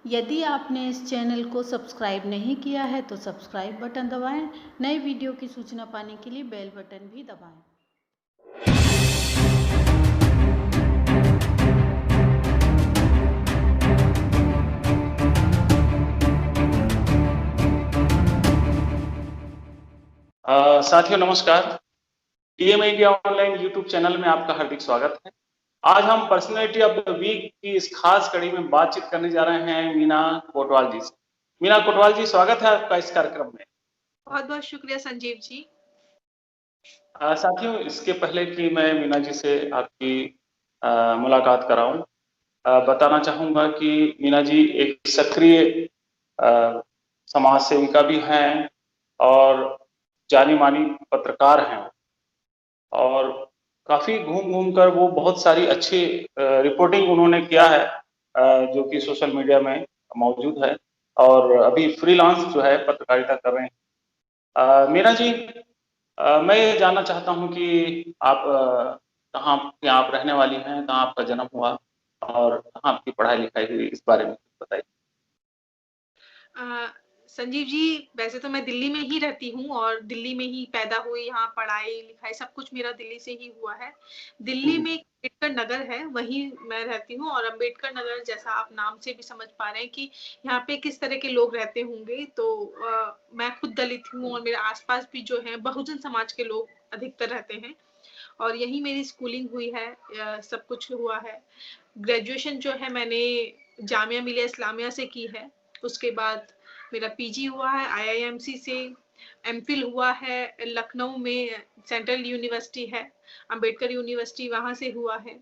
यदि आपने इस चैनल को सब्सक्राइब नहीं किया है तो सब्सक्राइब बटन दबाएं। नए वीडियो की सूचना पाने के लिए बेल बटन भी दबाएं। साथियों नमस्कार। TM India online YouTube channel में आपका हार्दिक स्वागत है। आज हम पर्सनैलिटी ऑफ द वीक की इस खास कड़ी में बातचीत करने जा रहे हैं मीना कोटवाल जी से। मीना कोटवाल जी, स्वागत है आपका इस कार्यक्रम में। बहुत बहुत शुक्रिया संजीव जी। साथियों, इसके पहले कि मैं मीना जी से आपकी मुलाकात कराऊं, बताना चाहूंगा कि मीना जी एक सक्रिय समाज सेविका भी हैं और जानी मानी पत्रकार हैं और काफी घूम घूम कर वो बहुत सारी अच्छी रिपोर्टिंग उन्होंने किया है, जो कि सोशल मीडिया में मौजूद है और अभी फ्रीलांस जो है पत्रकारिता कर रहे हैं। मीना जी, मैं ये जानना चाहता हूँ कि आप कहाँ के आप रहने वाली हैं, कहाँ आपका जन्म हुआ और कहाँ आपकी पढ़ाई लिखाई हुई, इस बारे में बताइए। संजीव जी, वैसे तो मैं दिल्ली में ही रहती हूँ और दिल्ली में ही पैदा हुई, यहाँ पढ़ाई लिखाई सब कुछ मेरा दिल्ली से ही हुआ है। दिल्ली में एक अम्बेडकर नगर है, वहीं मैं रहती हूँ और अम्बेडकर नगर, जैसा आप नाम से भी समझ पा रहे हैं कि यहाँ पे किस तरह के लोग रहते होंगे, तो मैं खुद दलित हूँ और मेरे आसपास भी जो है बहुजन समाज के लोग अधिकतर रहते हैं और यही मेरी स्कूलिंग हुई है, सब कुछ हुआ है। ग्रेजुएशन जो है मैंने जामिया मिलिया इस्लामिया से की है। उसके बाद मेरा पीजी हुआ है आईआईएमसी से। एमफिल हुआ है लखनऊ में, सेंट्रल यूनिवर्सिटी है, अंबेडकर यूनिवर्सिटी, वहां से हुआ है।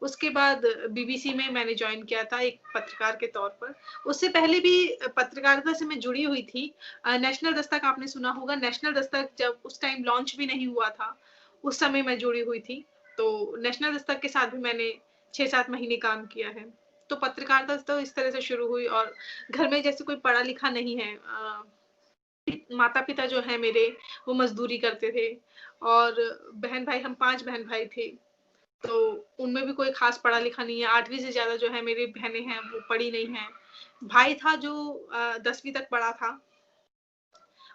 उसके बाद बीबीसी में मैंने ज्वाइन किया था एक पत्रकार के तौर पर। उससे पहले भी पत्रकारिता से मैं जुड़ी हुई थी। नेशनल दस्तक आपने सुना होगा, नेशनल दस्तक जब उस टाइम लॉन्च भी नहीं हुआ था, उस समय मैं जुड़ी हुई थी। तो नेशनल दस्तक के साथ भी मैंने 6-7 महीने काम किया है। तो पत्रकारिता तो इस तरह से शुरू हुई और घर में जैसे कोई पढ़ा लिखा नहीं है, माता पिता जो है मेरे वो मजदूरी करते थे और बहन भाई, हम 5 बहन भाई थे, तो उनमें भी कोई खास पढ़ा लिखा नहीं है। 8वीं से ज्यादा जो है मेरी बहनें हैं वो पढ़ी नहीं है। भाई था जो 10वीं तक पढ़ा था।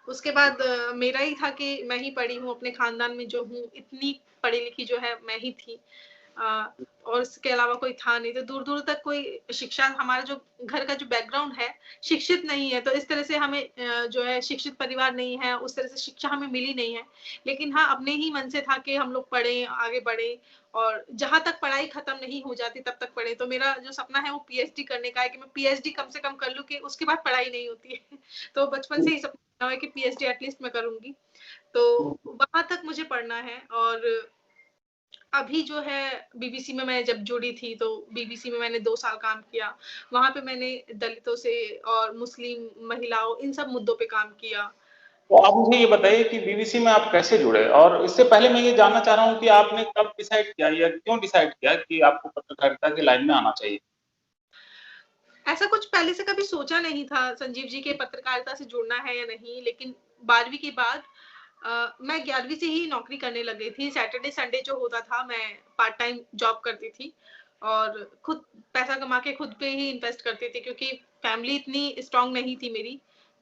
उसके बाद मेरा ही था कि मैं ही पढ़ी हूँ, अपने खानदान में जो हूँ इतनी पढ़ी लिखी जो है मैं ही थी। और इसके अलावा कोई था नहीं, तो दूर दूर तक कोई शिक्षा, हमारा जो घर का जो बैकग्राउंड है शिक्षित नहीं है, तो इस तरह से हमें जो है शिक्षित परिवार नहीं है, उस तरह से शिक्षा हमें मिली नहीं है। लेकिन हाँ, अपने ही मन से था कि हम लोग पढ़े, आगे बढ़े और जहां तक पढ़ाई खत्म नहीं हो जाती तब तक पढ़े। तो मेरा जो सपना है वो पीएचडी करने का है, कि मैं पीएचडी कम से कम कर लूं कि उसके बाद पढ़ाई नहीं होती है। तो बचपन से ही सपना है कि पीएचडी एटलीस्ट मैं करूंगी। तो वहां तक मुझे पढ़ना है। और अभी जो है बीबीसी में मैं जब जुड़ी थी, तो बीबीसी में मैंने 2 साल काम किया। वहाँ पे मैंने दलितों से और मुस्लिम महिलाओं, इन सब मुद्दों पे काम किया। तो आप मुझे ये बताइए कि बीबीसी में आप कैसे जुड़े, और इससे पहले मैं ये जानना चाह रहा हूँ कि आपने कब डिसाइड किया या क्यों डिसाइड किया कि आपको पत्रकारिता की लाइन में आना चाहिए? ऐसा कुछ पहले से कभी सोचा नहीं था संजीव जी के पत्रकारिता से जुड़ना है या नहीं, लेकिन 12वीं के बाद मैं 11वीं से ही नौकरी करने लग गई थी। सैटरडे संडे जो होता था, मैं पार्ट टाइम जॉब करती थी और खुद पैसा कमा के खुद पे ही इन्वेस्ट करती थी, क्योंकि फैमिली इतनी स्ट्रांग नहीं थी मेरी,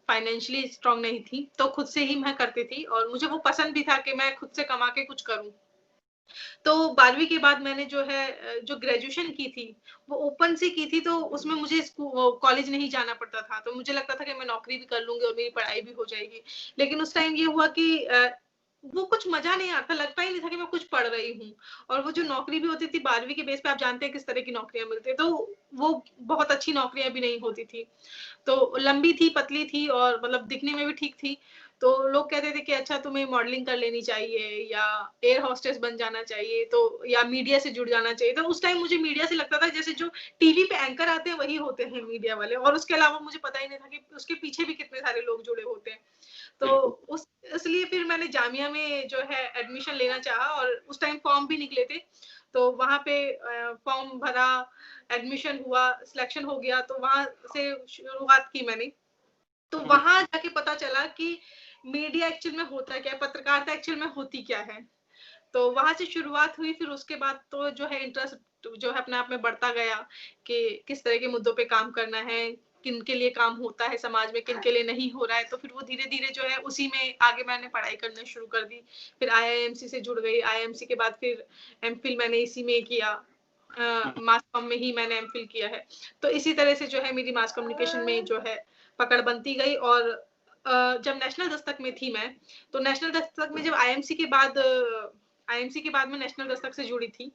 फाइनेंशियली स्ट्रांग नहीं थी, तो खुद से ही मैं करती थी और मुझे वो पसंद भी था कि मैं खुद से कमा के कुछ करूँ। तो 12वीं के बाद मैंने जो है जो ग्रेजुएशन की थी, वो ओपन से की थी, तो उसमें मुझे कॉलेज नहीं जाना पड़ता था, तो मुझे लगता था कि मैं नौकरी भी कर लूँगी और मेरी पढ़ाई भी हो जाएगी। लेकिन उस टाइम ये हुआ कि वो कुछ मज़ा नहीं आता, लगता ही नहीं था कि मैं कुछ पढ़ रही हूँ। और वो जो नौकरी भी होती थी 12वीं के बेस पे, आप जानते हैं किस तरह की नौकरियाँ मिलती हैं, तो वो बहुत अच्छी नौकरियाँ भी नहीं होती थी। तो लंबी थी, पतली थी और मतलब दिखने में भी ठीक थी। तो लोग कहते थे कि अच्छा तुम्हें मॉडलिंग कर लेनी चाहिए या एयर होस्टेस बन जाना चाहिए, तो या मीडिया से जुड़ जाना चाहिए। तो उस टाइम मुझे मीडिया से लगता था जैसे जो टीवी पे एंकर आते हैं वही होते हैं मीडिया वाले, और उसके अलावा मुझे पता ही नहीं था कि उसके पीछे भी कितने सारे लोग जुड़े होते हैं। तो बिल्कुल। उस इसलिए फिर मैंने जामिया में जो है एडमिशन लेना चाहा और उस टाइम फॉर्म भी निकले थे। तो वहाँ पे फॉर्म भरा, एडमिशन हुआ, सिलेक्शन हो गया, तो वहाँ से शुरुआत की मैंने। तो वहां जाके पता चला कि मीडिया एक्चुअल में होता क्या है, पत्रकारिता एक्चुअल में होती क्या है। तो वहां से शुरुआत हुई। फिर उसके बाद तो जो है इंटरेस्ट जो है अपने आप में बढ़ता गया कि किस तरह के मुद्दों पे काम करना है, किन के लिए काम होता है समाज में, किन के लिए नहीं हो रहा है। तो फिर वो धीरे-धीरे जो है उसी में आगे मैंने पढ़ाई करना शुरू कर दी। फिर आईआईएमसी से जुड़ गई, आईआईएमसी के बाद फिर एमफिल मैंने इसी में किया। मास कॉम में ही मैंने एमफिल किया है। तो इसी तरह से जो है मेरी मास कम्युनिकेशन में जो है पकड़ बनती गई। और जब नेशनल दस्तक में थी मैं, तो नेशनल दस्तक में जब आईएमसी के बाद मैं नेशनल दस्तक से जुड़ी थी।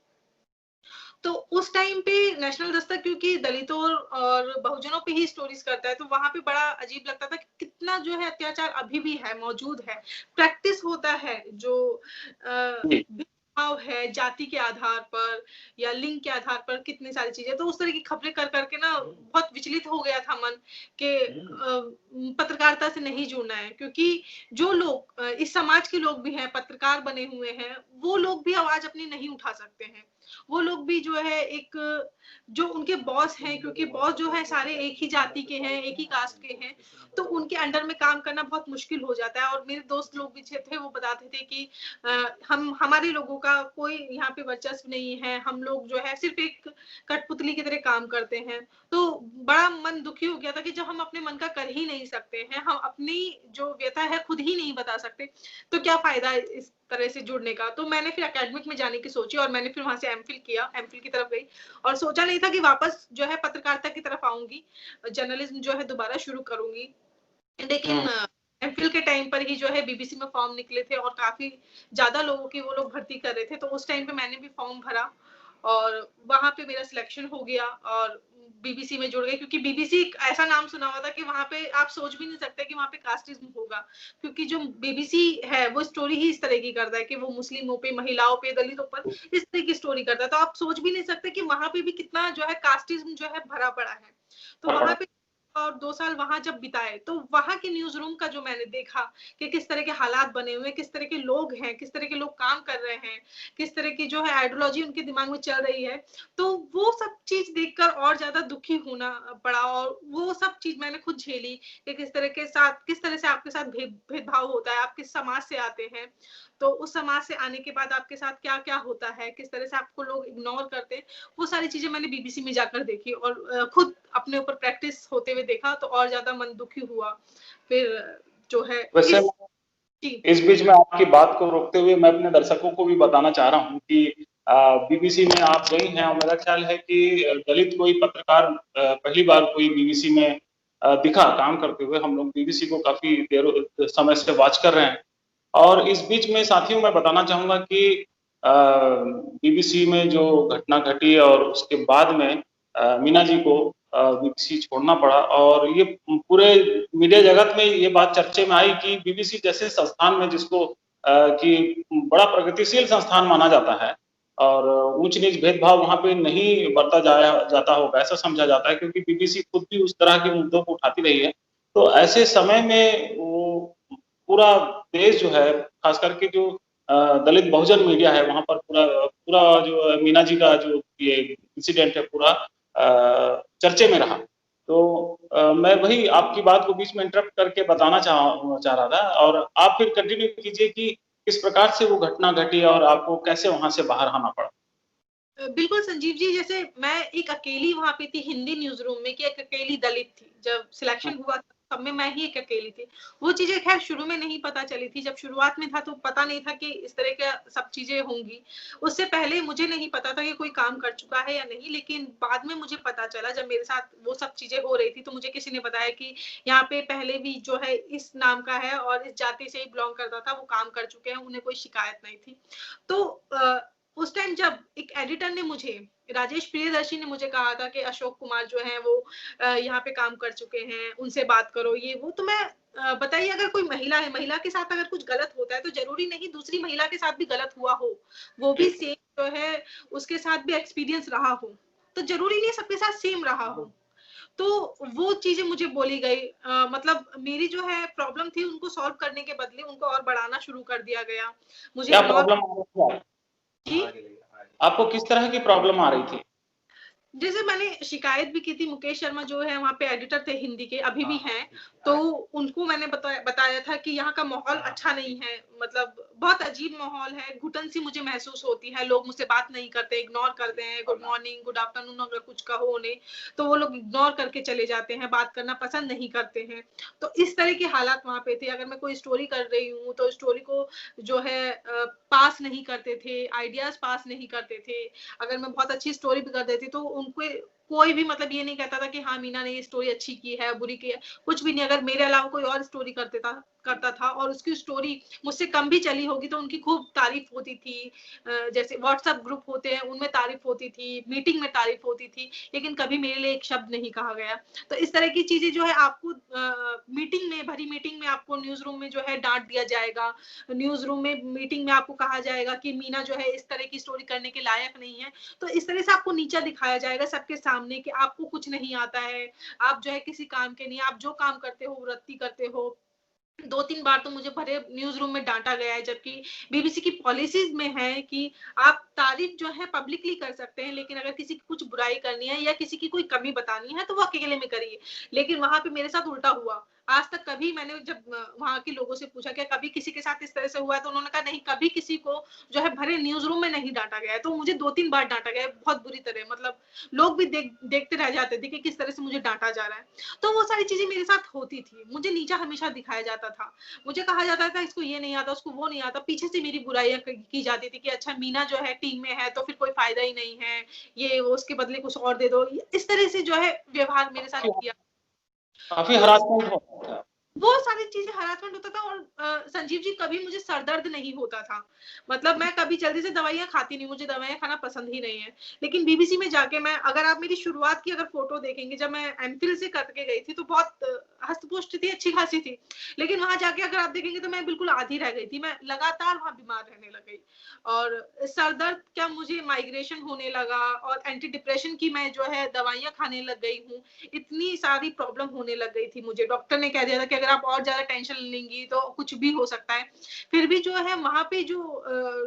तो उस टाइम पे नेशनल दस्तक क्योंकि दलितों और बहुजनों पे ही स्टोरीज करता है, तो वहां पे बड़ा अजीब लगता था कि कितना जो है अत्याचार अभी भी है, मौजूद है, प्रैक्टिस होता है, जो जी। भेदभाव है जाति के आधार पर या लिंग के आधार पर, कितनी सारी चीजें। तो उस तरह की खबरें कर करके ना बहुत विचलित हो गया था मन कि पत्रकारिता से नहीं जुड़ना है, क्योंकि जो लोग इस समाज के लोग भी हैं, पत्रकार बने हुए हैं, वो लोग भी आवाज अपनी नहीं उठा सकते हैं। वो लोग भी जो है एक जो उनके बॉस हैं, क्योंकि बॉस जो है सारे एक ही जाति के हैं, एक ही कास्ट के हैं, तो उनके अंडर में काम करना बहुत मुश्किल हो जाता है। और मेरे दोस्त लोग भी थे, वो बताते थे कि हमारे लोगों का कोई यहाँ पे वर्चस्व नहीं है, हम लोग जो है सिर्फ एक कठपुतली की तरह काम करते हैं। तो बड़ा मन दुखी हो गया था कि जब हम अपने मन का कर ही नहीं सकते हैं, हम अपनी जो व्यथा है खुद ही नहीं बता सकते, तो क्या फायदा इस तरह से जुड़ने का। तो मैंने फिर एकेडमिक में जाने की सोची और मैंने फिर वहां से एमफिल किया, एमफिल की तरफ गई और सोचा नहीं था कि वापस जो है पत्रकारिता की तरफ आऊंगी, जर्नलिज्म जो है दोबारा शुरू करूंगी। लेकिन एमफिल के टाइम पर ही जो है बीबीसी में फॉर्म निकले थे और काफी ज्यादा लोगों की वो लोग भर्ती कर रहे थे, तो उस टाइम पे मैंने भी फॉर्म भरा और वहां पे मेरा सिलेक्शन हो गया और बीबीसी में जुड़ गई। क्योंकि बीबीसी एक ऐसा नाम सुना हुआ था कि वहां पे आप सोच भी नहीं सकते कि वहां पे कास्टिज्म होगा, क्योंकि जो बीबीसी है वो स्टोरी ही इस तरह की करता है कि वो मुस्लिमों पे, महिलाओं पे, दलितों पर इस तरह की स्टोरी करता है। तो आप सोच भी नहीं सकते कि वहां पे भी कितना जो है कास्टिज्म जो है भरा पड़ा है। तो वहां पे और 2 साल वहां जब बिताए, तो वहां के न्यूज रूम का जो मैंने देखा कि किस तरह के हालात बने हुए, किस तरह के लोग हैं, किस तरह के लोग काम कर रहे हैं, किस तरह की जो है आइडियोलॉजी उनके दिमाग में चल रही है, तो वो सब चीज देखकर और ज्यादा दुखी होना पड़ा। और वो सब चीज मैंने खुद झेली कि किस तरह से आपके साथ भेदभाव होता है, आप किस समाज से आते हैं, तो उस समाज से आने के बाद आपके साथ क्या क्या होता है, किस तरह से आपको लोग इग्नोर करते हैं। वो सारी चीजें मैंने बीबीसी में जाकर देखी और खुद अपने ऊपर प्रैक्टिस होते हुए देखा, तो और ज्यादा मन दुखी हुआ। फिर जो है वैसे इस बीच में आपकी बात को रोकते हुए मैं अपने दर्शकों को भी बताना चाह रहा हूँ कि बीबीसी में आप गई हैं और मेरा ख्याल है कि दलित कोई पत्रकार पहली बार कोई बीबीसी में दिखा काम करते हुए। हम लोग बीबीसी को काफी देर समय से वॉच कर रहे हैं और इस बीच में साथियों मैं बताना चाहूंगा कि बीबीसी में जो घटना घटी और उसके बाद में मीना जी को बीबीसी छोड़ना पड़ा और ये पूरे मीडिया जगत में ये बात चर्चे में आई कि बीबीसी जैसे संस्थान में जिसको कि बड़ा प्रगतिशील संस्थान माना जाता है और ऊंच नीच भेदभाव वहां पे नहीं बरता जाता होगा ऐसा समझा जाता है, क्योंकि बीबीसी खुद भी उस तरह के मुद्दों को उठाती रही है। तो ऐसे समय में वो पूरा देश जो है, खास करके जो दलित बहुजन मीडिया है, वहां पर पूरा जो मीना जी का जो ये इंसिडेंट है पूरा चर्चे में रहा। तो मैं वही आपकी बात को बीच में इंटरप्ट करके बताना चाह रहा था और आप फिर कंटिन्यू कीजिए कि किस प्रकार से वो घटना घटी और आपको कैसे वहां से बाहर आना पड़ा। बिल्कुल संजीव जी, जैसे मैं एक अकेली वहां पे थी हिंदी न्यूज रूम में, कि एक अकेली दलित थी। जब सिलेक्शन हुआ तब में मैं ही एक अकेली थी। वो चीजें खैर शुरू में नहीं पता चली थी, जब शुरुआत में था तो पता नहीं था कि इस तरह का सब चीजें होंगी। उससे पहले मुझे नहीं पता था कि कोई काम कर चुका है या नहीं, लेकिन बाद में मुझे पता चला जब मेरे साथ वो सब चीजें हो रही थी, तो मुझे किसी ने बताया कि यहाँ पे पहले भी जो है इस नाम का है और इस जाति से ही बिलोंग करता था, वो काम कर चुके हैं, उन्हें कोई शिकायत नहीं थी। तो उस टाइम जब एक एडिटर ने मुझे, राजेश प्रियदर्शी ने मुझे कहा था कि अशोक कुमार जो है वो यहाँ पे काम कर चुके हैं, उनसे बात करो, ये वो। तो मैं बताइए, अगर कोई महिला है, महिला के साथ अगर कुछ गलत होता है तो जरूरी नहीं दूसरी महिला के साथ भी गलत हुआ हो, वो भी सेम जो है उसके साथ भी एक्सपीरियंस रहा हो, तो जरूरी नहीं सबके साथ सेम रहा हो। तो वो चीजें मुझे बोली गई, मतलब मेरी जो है प्रॉब्लम थी उनको सॉल्व करने के बदले उनको और बढ़ाना शुरू कर दिया गया। मुझे क्या प्रॉब्लम आ रही थी? जी आपको किस तरह की प्रॉब्लम आ रही थी? जैसे मैंने शिकायत भी की थी, मुकेश शर्मा जो है वहाँ पे एडिटर थे हिंदी के, अभी भी हैं, तो उनको मैंने बताया था कि यहाँ का माहौल अच्छा नहीं है, मतलब बहुत अजीब माहौल है, घुटन सी मुझे महसूस होती है, लोग मुझसे बात नहीं करते, इग्नोर करते हैं, गुड मॉर्निंग गुड आफ्टरनून अगर कुछ कहो उन्हें तो वो लोग इग्नोर करके चले जाते हैं, बात करना पसंद नहीं करते हैं। तो इस तरह के हालात वहाँ पे थे। अगर मैं कोई स्टोरी कर रही हूँ तो स्टोरी को जो है पास नहीं करते थे, आइडियाज पास नहीं करते थे। अगर मैं बहुत अच्छी स्टोरी भी कर देती तो उनको कोई भी मतलब ये नहीं कहता था कि हाँ मीना ने ये स्टोरी अच्छी की है बुरी की है, कुछ भी नहीं। अगर मेरे अलावा कोई और स्टोरी करता था और उसकी स्टोरी मुझसे कम भी चली होगी तो उनकी खूब तारीफ होती थी। जैसे व्हाट्सएप ग्रुप होते हैं उनमें तारीफ होती थी, मीटिंग में तारीफ होती थी, लेकिन कभी मेरे लिए एक शब्द नहीं कहा गया। तो इस तरह की चीजें जो है आपको मीटिंग में, भरी मीटिंग में आपको न्यूज रूम में जो है डांट दिया जाएगा, न्यूज रूम में मीटिंग में आपको कहा जाएगा कि मीना जो है इस तरह की स्टोरी करने के लायक नहीं है। तो इस तरह से आपको नीचा दिखाया जाएगा सबके सामने कि आपको कुछ नहीं आता है, आप जो है किसी काम के नहीं, आप जो काम करते हो रत्ती करते हो। 2-3 बार तो मुझे भरे न्यूज़ रूम में डाँटा गया है, जबकि बीबीसी की पॉलिसीज़ में है कि आप तारीफ़ जो है पब्लिकली कर सकते हैं, लेकिन अगर किसी की कुछ बुराई करनी है या किसी की कोई कमी बतानी है, तो वो अकेले में करिए। लेकिन वहाँ पे मेरे साथ उल्टा हुआ। आज तक कभी मैंने जब वहाँ के लोगों से पूछा क्या कभी किसी के साथ इस तरह से हुआ है? तो उन्होंने कहा नहीं, कभी किसी को जो है भरे न्यूज़ रूम में नहीं डाँटा गया है। तो मुझे 2-3 बार डाँटा गया है बहुत बुरी तरह, मतलब लोग भी देखते रह जाते थे कि किस तरह से मुझे डाँटा जा रहा है। तो वो सारी चीज़ें मेरे साथ होती थी। मुझे नीचा हमेशा दिखाया जाता था। मुझे कहा जाता था इसको ये नहीं आता, उसको वो नहीं आता, पीछे से मेरी बुराइयां की जाती थी कि अच्छा मीना जो है टीम में है तो फिर कोई फायदा ही नहीं है, ये वो उसके बदले कुछ और दे दो, इस तरह से जो है व्यवहार मेरे साथ किया। काफी तो हरासमेंट होता था। वो सारी चीजें हरासमेंट होता था। और संजीव जी कभी मुझे सर दर्द नहीं होता था, मतलब मैं कभी जल्दी से दवाइयां खाती नहीं, मुझे दवाइयां खाना पसंद ही नहीं है। लेकिन बीबीसी में जाके मैं, अगर आप मेरी शुरुआत की अगर फोटो देखेंगे, जब मैं एमफिल से करके गई थी तो बहुत हस्तपुष्ट थी, अच्छी खासी थी। लेकिन वहां जाके अगर आप देखेंगे तो मैं बिल्कुल आधी रह गई थी, मैं लगातार वहां बीमार रहने लग गई। और सर दर्द क्या, मुझे माइग्रेशन होने लगा और एंटी डिप्रेशन की मैं जो है दवाइयां खाने लग गई हूँ। इतनी सारी प्रॉब्लम होने लग गई थी मुझे, डॉक्टर ने कह दिया था कि अगर आप और ज्यादा टेंशन लेंगी तो कुछ भी हो सकता है। फिर भी जो है वहां पे जो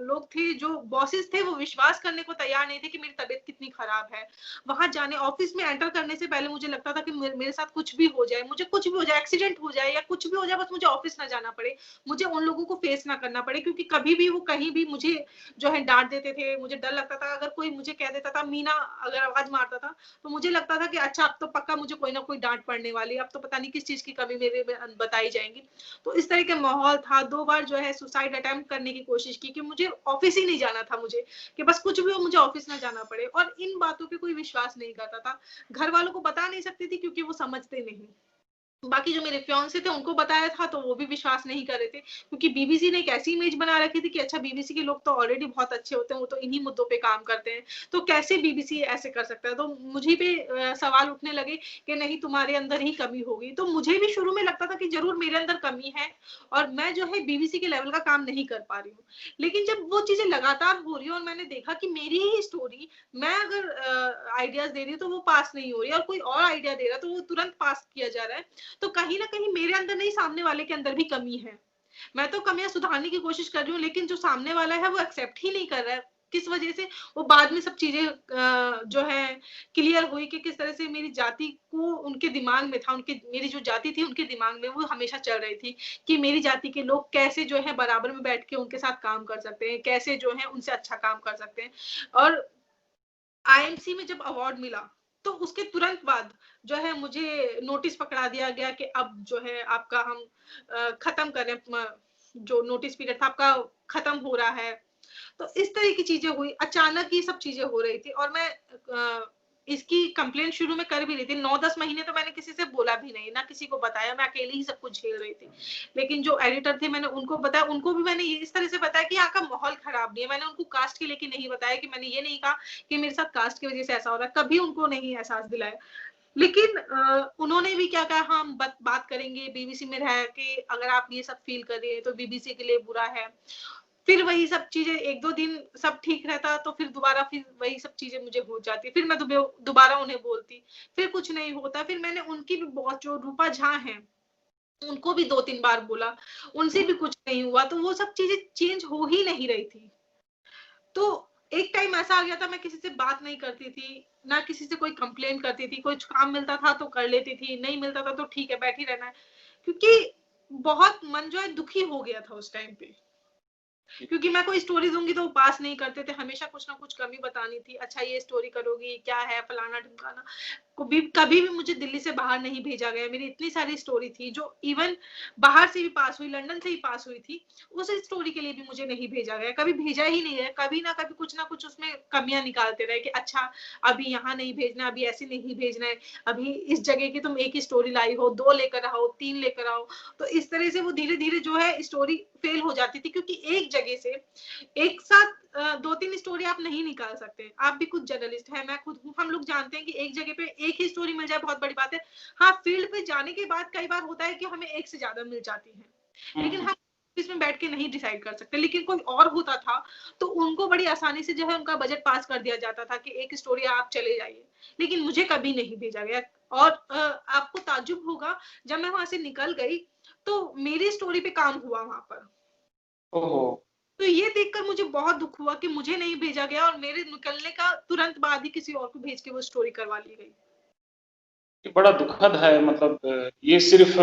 लोग थे, जो बॉसेस थे, वो विश्वास करने को तैयार नहीं थे कि मेरी तबीयत कितनी खराब है। वहां जाने, ऑफिस में एंटर करने से पहले मुझे लगता था कि मेरे साथ कुछ भी हो जाए, मुझे कुछ भी हो जाए, एक्सीडेंट हो जाए या कुछ भी हो जाए, बस मुझे ऑफिस ना जाना पड़े, मुझे उन लोगों को फेस ना करना पड़े। क्योंकि कभी भी वो कहीं भी मुझे जो है डांट देते थे, मुझे डर लगता था। अगर कोई मुझे कह देता था मीना, अगर आवाज मारता था, तो मुझे लगता था कि अच्छा अब तो पक्का मुझे कोई ना कोई डांट पड़ने वाली है, अब तो पता नहीं किस चीज की कमी मेरे में बताई जाएंगी। तो इस तरह का माहौल था। 2 बार जो है सुसाइड अटेम्प्ट करने की कोशिश की कि मुझे ऑफिस ही नहीं जाना था, मुझे कि बस कुछ भी हो मुझे ऑफिस ना जाना पड़े। और इन बातों पे कोई विश्वास नहीं करता था। घर वालों को बता नहीं सकती थी क्योंकि वो समझते नहीं। बाकी जो मेरे फियांसे थे उनको बताया था तो वो भी विश्वास नहीं कर रहे थे, क्योंकि बीबीसी ने एक ऐसी इमेज बना रखी थी कि अच्छा बीबीसी के लोग तो ऑलरेडी बहुत अच्छे होते हैं, वो तो इन्हीं मुद्दों पे काम करते हैं, तो कैसे बीबीसी ऐसे कर सकता है। तो मुझे पे सवाल उठने लगे कि नहीं तुम्हारे अंदर ही कमी होगी। तो मुझे भी शुरू में लगता था कि जरूर मेरे अंदर कमी है और मैं जो है बीबीसी के लेवल का काम नहीं कर पा रही हूँ। लेकिन जब वो चीजें लगातार हो रही है और मैंने देखा कि मेरी ही स्टोरी, मैं अगर आइडियाज दे रही हूँ तो वो पास नहीं हो रही है, और कोई और आइडिया दे रहा है तो वो तुरंत पास किया जा रहा है। तो कहीं ना कहीं मेरे अंदर नहीं, सामने वाले के अंदर भी कमी है। मैं तो कमियां सुधारने की कोशिश कर रही हूँ, लेकिन जो सामने वाला है वो एक्सेप्ट ही नहीं कर रहा है। किस वजह से, वो बाद में सब चीजें जो है क्लियर हुई कि किस तरह से मेरी जाति को उनके दिमाग में था, उनके, मेरी जो जाति थी उनके दिमाग में वो हमेशा चल रही थी कि मेरी जाति के लोग कैसे जो है बराबर में बैठ के उनके साथ काम कर सकते हैं, कैसे जो है उनसे अच्छा काम कर सकते हैं। और आईएमसी में जब अवार्ड मिला तो उसके तुरंत बाद जो है मुझे नोटिस पकड़ा दिया गया कि अब जो है आपका हम खत्म करें, जो नोटिस पीरियड था आपका खत्म हो रहा है। तो इस तरह की चीजें हुई, अचानक ये सब चीजें हो रही थी। और मैं इसकी कंप्लेंट शुरू में कर भी रही थी, 9-10 महीने तो मैंने किसी से बोला भी नहीं, ना किसी को बताया, मैं अकेले ही सब कुछ झेल रही थी। लेकिन जो एडिटर थे मैंने उनको बताया, उनको भी मैंने इस तरह से बताया कि यहाँ का माहौल खराब नहीं है। मैंने उनको कास्ट के लेके नहीं बताया, कि मैंने ये नहीं कहा कि मेरे साथ कास्ट की वजह से ऐसा हो रहा है, कभी उनको नहीं एहसास दिलाया। लेकिन उन्होंने भी क्या कहा, हम बात करेंगे बीबीसी में रह के, अगर आप ये सब फील कर रहे हैं तो बीबीसी के लिए बुरा है। फिर वही सब चीजें, 1-2 दिन सब ठीक रहता तो फिर दोबारा फिर वही सब चीजें मुझे हो जाती, फिर मैं दोबारा उन्हें बोलती, फिर कुछ नहीं होता। फिर मैंने उनकी भी बहुत, जो रूपा झा हैं, उनको भी 2-3 बार बोला, उनसे भी कुछ नहीं हुआ। तो वो सब चीजें चेंज हो ही नहीं रही थी। तो एक टाइम ऐसा आ गया था, मैं किसी से बात नहीं करती थी, ना किसी से कोई कंप्लेंट करती थी, कुछ काम मिलता था तो कर लेती थी, नहीं मिलता था तो ठीक है बैठी रहना है, क्योंकि बहुत मन जो है दुखी हो गया था उस टाइम पे। क्योंकि मैं कोई स्टोरी दूंगी तो वो पास नहीं करते थे, हमेशा कुछ ना कुछ कमी बतानी थी, अच्छा ये स्टोरी करोगी क्या है फलाना ढिमकाना। कभी भी मुझे दिल्ली से बाहर नहीं भेजा गया, मेरी इतनी सारी स्टोरी थी जो इवन बाहर से भी पास हुई, लंदन से ही पास हुई थी, उस स्टोरी के लिए भी मुझे नहीं भेजा गया, कभी भेजा ही नहीं गया, कभी ना कुछ उसमें कमियां निकालते रहे कि अच्छा अभी यहाँ नहीं भेजना, अभी ऐसे नहीं भेजना है, अभी इस जगह की तुम एक ही स्टोरी लाई हो, 2 लेकर आओ, 3 लेकर आओ। तो इस तरह से वो धीरे धीरे जो है स्टोरी फेल हो जाती थी, क्योंकि एक जगह से एक साथ 2-3 स्टोरी आप नहीं निकाल सकते। आप भी खुद जर्नलिस्ट हैं, मैं खुद हूँ, हम लोग जानते हैं कि एक जगह पे एक ही स्टोरी मिल जाए बहुत बड़ी बात है। हाँ, फील्ड पे जाने के बाद कई बार होता है कि हमें एक से ज्यादा मिल जाती है, लेकिन हम इसमें बैठ के नहीं डिसाइड कर सकते। लेकिन कोई और होता था तो उनको बड़ी आसानी से जो है उनका बजट पास कर दिया जाता था कि एक स्टोरी आप चले जाइए, लेकिन मुझे कभी नहीं भेजा गया। और आपको ताज्जुब होगा, जब मैं वहां से निकल गई तो मेरी स्टोरी पे काम हुआ वहां पर। ओहो। तो ये देखकर मुझे बहुत दुख हुआ कि मुझे नहीं भेजा गया और मेरे निकलने का तुरंत बाद ही किसी और को भेज के वो स्टोरी करवा ली गई। ये बड़ा दुखद है, मतलब ये सिर्फ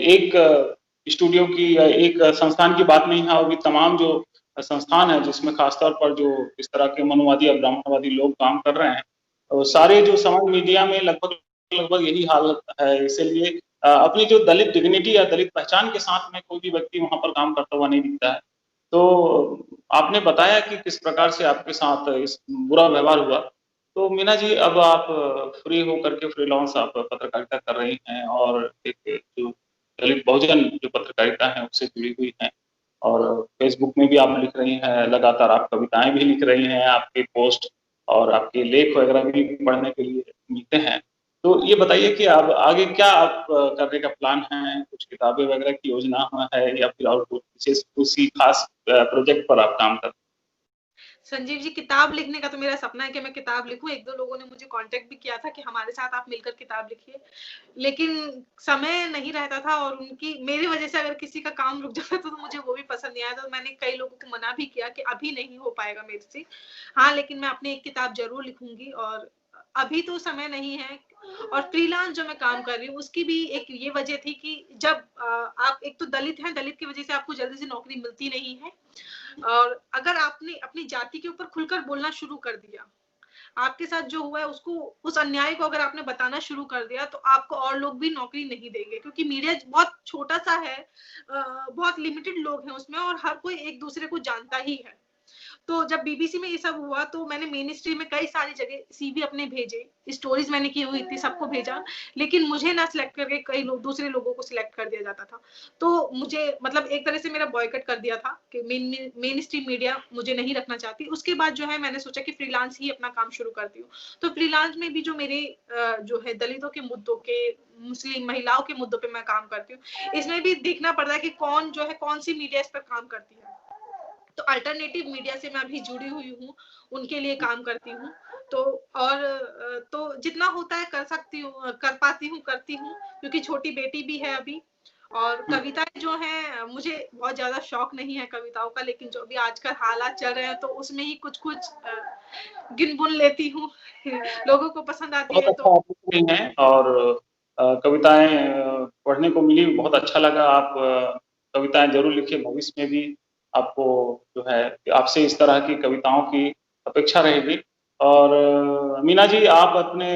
एक स्टूडियो की या एक संस्थान की बात नहीं है, अभी तमाम जो संस्थान है जिसमें खासतौर पर जो इस तरह के मनुवादी और ब्राह्मणवादी लोग काम कर रहे हैं, सारे जो समाज मीडिया में लगभग लगभग यही हालत है। इसीलिए अपनी जो दलित डिग्निटी या दलित पहचान के साथ में कोई भी व्यक्ति वहाँ पर काम करता हुआ नहीं दिखता है। तो आपने बताया कि किस प्रकार से आपके साथ इस बुरा व्यवहार हुआ। तो मीना जी, अब आप फ्री होकर के फ्रीलांस आप पत्रकारिता कर रही हैं और एक जो दलित बहुजन जो पत्रकारिता है उससे जुड़ी हुई हैं, और फेसबुक में भी आप लिख रही हैं, लगातार आप कविताएं भी लिख रही हैं, आपके पोस्ट और आपके लेख वगैरह भी पढ़ने के लिए मिलते हैं। तो ये बताइए कि अब आगे क्या आप करने का प्लान है? कुछ किताबें वगैरह की योजना है या फिर और कुछ विशेष किसी खास प्रोजेक्ट पर आप काम कर? संजीव जी, किताब लिखने का तो मेरा सपना है कि मैं किताब लिखूं। 1-2 लोगों ने मुझे कांटेक्ट भी किया था कि हमारे साथ आप मिलकर किताब लिखिए, लेकिन समय नहीं रहता था और उनकी मेरी वजह से अगर किसी का काम रुक जाता तो मुझे वो भी पसंद नहीं आया। तो मैंने कई लोगों को मना भी किया कि अभी नहीं हो पाएगा मेरे से। हाँ, लेकिन मैं अपनी एक किताब ज़रूर लिखूँगी और अभी तो समय नहीं है। और फ्रीलांस जो मैं काम कर रही हूँ उसकी भी एक ये वजह थी कि जब आप एक तो दलित हैं, दलित की वजह से आपको जल्दी से नौकरी मिलती नहीं है। और अगर आपने अपनी जाति के ऊपर खुलकर बोलना शुरू कर दिया, आपके साथ जो हुआ है उसको, उस अन्याय को अगर आपने बताना शुरू कर दिया तो आपको और लोग भी नौकरी नहीं देंगे, क्योंकि मीडिया बहुत छोटा सा है, बहुत लिमिटेड लोग हैं उसमें और हर कोई एक दूसरे को जानता ही है। तो जब बीबीसी में ये सब हुआ तो मैंने मेन स्ट्रीम में कई सारी जगह सीवी अपने भेजे, स्टोरीज मैंने की हुई थी, सबको भेजा, लेकिन मुझे ना सिलेक्ट करके कई लोग दूसरे लोगों को सिलेक्ट कर दिया जाता था। तो मुझे मतलब एक तरह से मेरा बॉयकट कर दिया था कि मेन स्ट्रीम मीडिया मुझे नहीं रखना चाहती। उसके बाद जो है मैंने सोचा कि फ्रीलांस ही अपना काम शुरू करती हूँ। तो फ्रीलांस में भी जो मेरे जो है दलितों के मुद्दों के, मुस्लिम महिलाओं के मुद्दों पे मैं काम करती हूँ। इसमें भी देखना पड़ता है कि कौन जो है कौन सी मीडिया इस पर काम करती है। तो अल्टरनेटिव मीडिया से मैं अभी जुड़ी हुई हूँ, उनके लिए काम करती हूँ। तो और तो जितना होता है कर सकती हूँ, कर पाती हूँ, करती हूँ, क्योंकि छोटी बेटी भी है अभी। और कविताएं जो हैं, मुझे बहुत ज्यादा शौक नहीं है कविताओं का, लेकिन जो भी आजकल हालात चल रहे हैं तो उसमें ही कुछ कुछ गिन-बुन लेती हूँ। लोगों को पसंद आती बहुत है अच्छा तो। आप लिख रही हैं, और कविताएँ पढ़ने को मिली, बहुत अच्छा लगा। आप कविताएँ ज़रूर लिखिए, भविष्य में भी आपको जो है आपसे इस तरह की कविताओं की अपेक्षा रहेगी। और मीना जी, आप अपने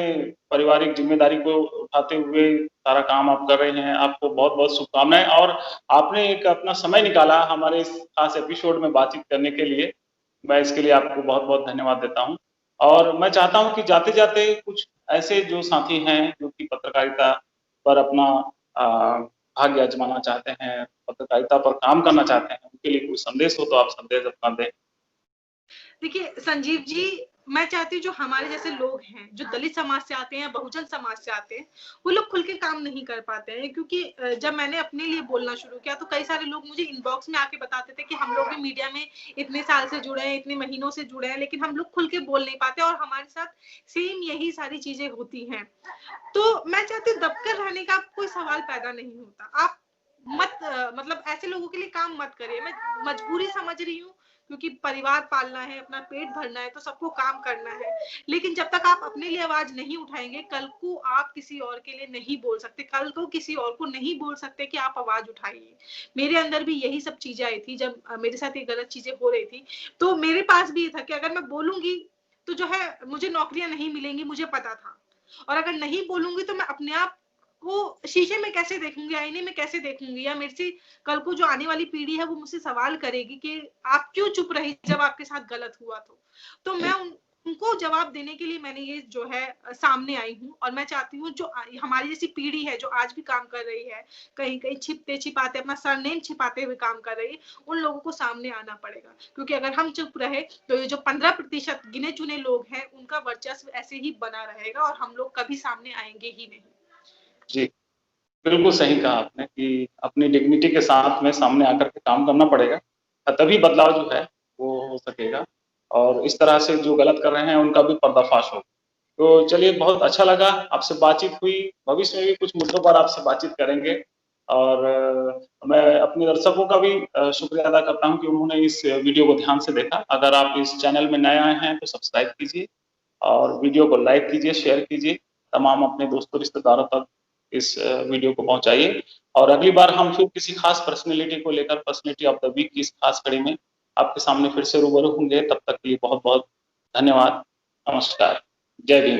पारिवारिक ज़िम्मेदारी को उठाते हुए सारा काम आप कर रहे हैं, आपको बहुत-बहुत शुभकामनाएँ, और आपने एक अपना समय निकाला हमारे इस खास एपिसोड में बातचीत करने के लिए। मैं इसके लिए आपको बहुत-बहुत धन्यवाद देता हूँ। और मैं चाहता हूँ कि जाते-जाते कुछ ऐसे जो साथी हैं, जो कि पत्रकारिता पर अपना भाग्य आज़माना चाहते हैं, पत्रकारिता पर काम करना चाहते हैं, उनके लिए कोई संदेश हो तो आप संदेश अपना दें। देखिए संजीव जी, मैं चाहती हूँ जो हमारे जैसे लोग हैं, जो दलित समाज से आते हैं, बहुजन समाज से आते हैं, वो लोग खुल के काम नहीं कर पाते हैं, क्योंकि जब मैंने अपने लिए बोलना शुरू किया तो कई सारे लोग मुझे इनबॉक्स में आके बताते थे कि हम लोग भी मीडिया में इतने साल से जुड़े हैं, इतने महीनों से जुड़े हैं, लेकिन हम लोग खुल के बोल नहीं पाते और हमारे साथ सेम यही सारी चीजें होती हैं। तो मैं चाहती हूँ दबकर रहने का कोई सवाल पैदा नहीं होता। आप मतलब ऐसे लोगों के लिए काम मत करिए। मैं मजबूरी समझ रही हूँ, क्योंकि परिवार पालना है, अपना पेट भरना है, तो सबको काम करना है। लेकिन जब तक आप अपने लिए आवाज नहीं उठाएंगे, कल को आप किसी और के लिए नहीं बोल सकते, कल को किसी और को नहीं बोल सकते कि आप आवाज उठाइए। मेरे अंदर भी यही सब चीजें आई थी जब मेरे साथ ये गलत चीजें हो रही थी। तो मेरे पास भी ये था कि अगर मैं बोलूंगी तो जो है मुझे नौकरियां नहीं मिलेंगी, मुझे पता था। और अगर नहीं बोलूंगी तो मैं अपने आप को शीशे में कैसे देखूंगी, आईने में कैसे देखूंगी, या मेरे से कल को जो आने वाली पीढ़ी है वो मुझसे सवाल करेगी कि आप क्यों चुप रही जब आपके साथ गलत हुआ। तो मैं उनको जवाब देने के लिए मैंने ये जो है सामने आई हूँ। और मैं चाहती हूँ जो हमारी जैसी पीढ़ी है जो आज भी काम कर रही है, कहीं कहीं छिपते छिपाते अपना सरनेम छिपाते हुए काम कर रही है, उन लोगों को सामने आना पड़ेगा। क्योंकि अगर हम चुप रहे तो ये जो 15% गिने चुने लोग हैं उनका वर्चस्व ऐसे ही बना रहेगा और हम लोग कभी सामने आएंगे ही नहीं। जी, बिल्कुल सही कहा आपने कि अपनी डिग्निटी के साथ में सामने आकर के काम करना पड़ेगा, तभी बदलाव जो है वो हो सकेगा और इस तरह से जो गलत कर रहे हैं उनका भी पर्दाफाश हो। तो चलिए, बहुत अच्छा लगा, आपसे बातचीत हुई, भविष्य में भी कुछ मुद्दों पर आपसे बातचीत करेंगे और मैं अपने दर्शकों का भी शुक्रिया अदा करता हूँ कि उन्होंने इस वीडियो को ध्यान से देखा। अगर आप इस चैनल में नए आए हैं तो सब्सक्राइब कीजिए और वीडियो को लाइक कीजिए, शेयर कीजिए, तमाम अपने दोस्तों रिश्तेदारों तक इस वीडियो को पहुंचाइए और अगली बार हम फिर किसी खास पर्सनैलिटी को लेकर पर्सनैलिटी ऑफ द वीक की इस खास कड़ी में आपके सामने फिर से रूबरू होंगे। तब तक के लिए बहुत-बहुत धन्यवाद। नमस्कार। जय भीम।